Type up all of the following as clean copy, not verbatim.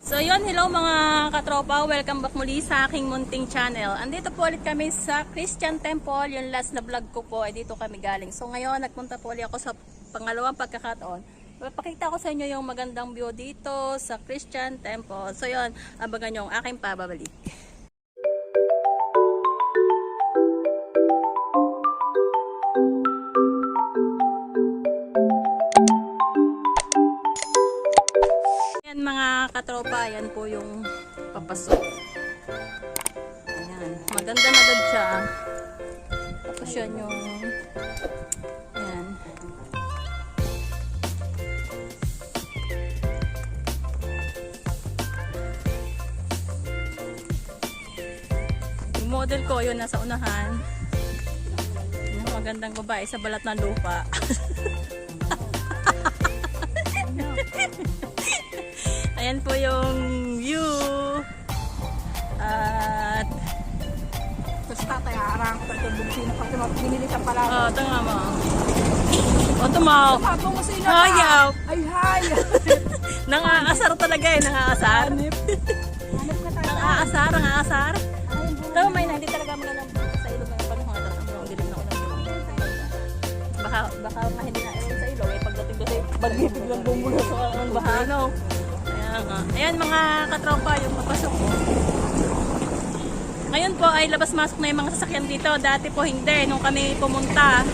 So yun, hello mga katropa, welcome back muli sa aking munting channel. Andito po ulit kami sa Christian Temple, yung last na vlog ko po ay dito kami galing. So ngayon, nagpunta po ulit ako sa pangalawang pagkakataon. Papakita ko sa inyo yung magandang view dito sa Christian Temple. So yun, abangan nyo ang aking pababalik. Mga katropa, yan po yung papasok. Ayan, maganda na agad siya. Tapos yan yung ayan. Yung model ko, yun nasa unahan. Yung magandang babae sa balat ng lupa. Ayan po yung view. At tapos tatay, aarang ko ito bumisino kasi binili siya pala. ito nga mo. Tumaw. Kapag mo sino Hayaw. Ay, hay! Nangaasar talaga eh, nangaasar. Nangaasar. Pero may na, hindi talaga magandang sa ilog ng panahon. Ang dilim na ulan. Baka hindi na ilog sa ilog. Eh, pagdating ko sa bagibig lang bumulo sa bahano. Ayan mga katropa, yung papasok ko. Ngayon po ay labas-masok na yung mga sasakyan dito. Dati po hindi, nung kami pumunta.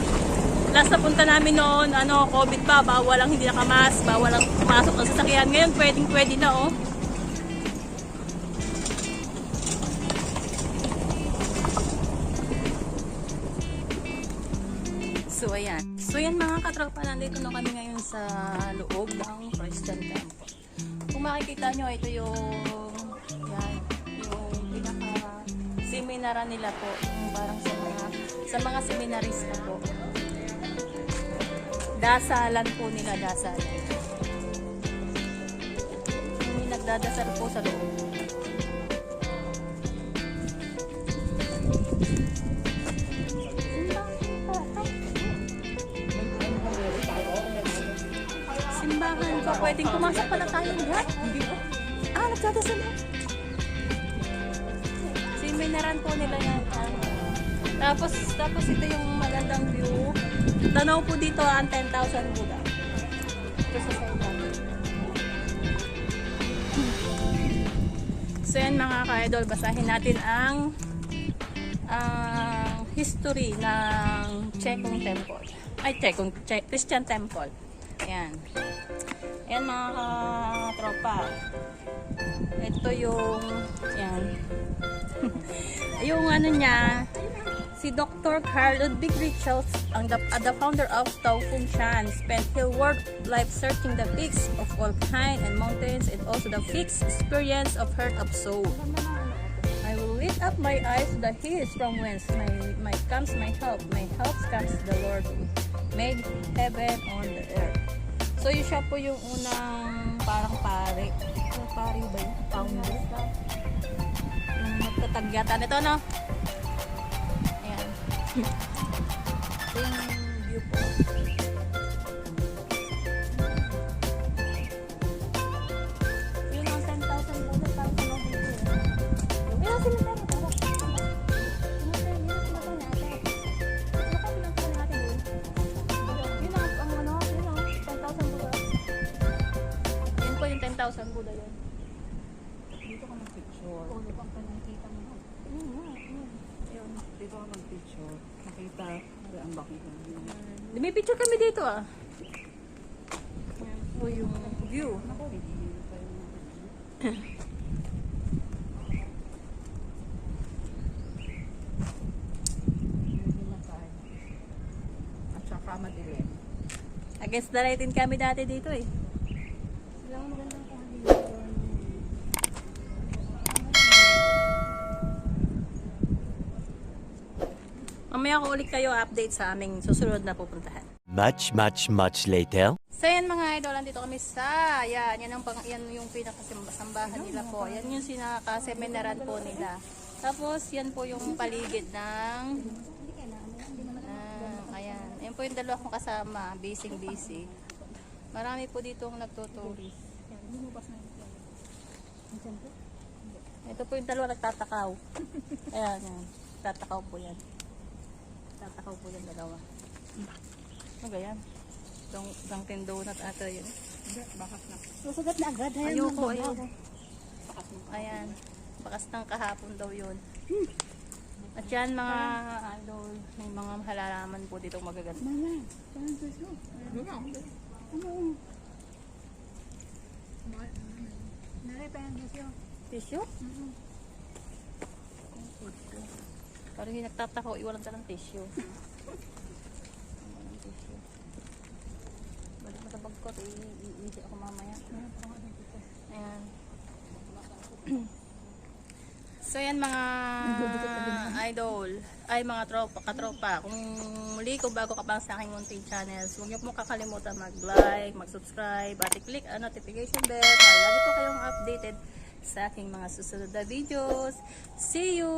Last na punta namin noon, COVID pa, bawal lang hindi nakamas, bawal lang pumasok ng sasakyan. Ngayon pwedeng-pwede na oh. So ayan mga katropa, nandito na kami ngayon sa loob ng Christian Temple. Kung makikita nyo, ito yung pinaka-seminaran nila po. Yung parang sa mga seminarista po. Dasalan po nila, dasalan. Yung nagdadasal po sa loob. Simbahan pa, pwedeng pumasok pala tayo dyan. Hindi ba? Nagdadasal na. Seminaran po nila yan. Tapos ito yung magandang view. Tanaw po dito ang 10,000 Buddha. Ito sa side. So yan mga ka-idol, basahin natin ang history ng Chekong Temple. Christian Temple. Ayan. Ayan mga tropa. Ito yung ayan. Yung niya, si Dr. Carl Ludwig Richels, the founder of Tao Fung Shan, spent his work life searching the peaks of all kind and mountains and also the fixed experience of heart of soul. I will lift up my eyes to the hills from whence comes my help. My help comes the Lord who made heaven on the earth. So yun siya po yung unang parang pare. Pare ba yun? Founder. Magtatagyatan. Ito no? Ayan. Ito yung view po. Yun ang 10,000 po. Parang tulong dito. Yung sila tayo. Yung 10,000 Buddha yun. Dito ka mag-picture. Oo, dito ang panakita mo. Ayun, dito ka mag-picture. Nakita, ang bakit lang. May picture kami dito ah. Yan po yung view. Ako, hindi pa yung at saka madilim. Against the light din kami dati dito eh. Mamaya ko ulit kayo update sa aming susunod na pupuntahan. Much later. So yan mga idol, dito kami sa, yan yung pinakasambahan nila po. Yan yung sinaka-seminaran po nila. Tapos yan po yung paligid ng, ayan. Yan po yung dalawa kong kasama, busy. Marami po dito ang nagtuturis. Ito po yung dalawa nagtatakaw. Ayan, yan. Tatakaw po yan. Tatakaw po yung dalawa. Ano ba yan? Dunkin Donut ata yun. Hindi, bakas na. Susugat na agad. Ayoko. Ayan. Bakas ng kahapon daw yun. At yan mga idol, may mga halalaman po dito magaganda. Mama, parang gusto. Ano? Nari pa yung gusto. Tissue? Parang yung nagtatakaw, iwalan ka ng tissue. Walang tissue. Balik mo sa bag ko, i-easy ako mamaya. Ayan. So yan mga idol, ay mga katropa, kung muli kung bago ka pa sa aking munting channels, huwag niyo po kakalimutan mag-like, mag-subscribe, at i-click ang notification bell para lagi po kayong updated sa aking mga susunod na videos. See you!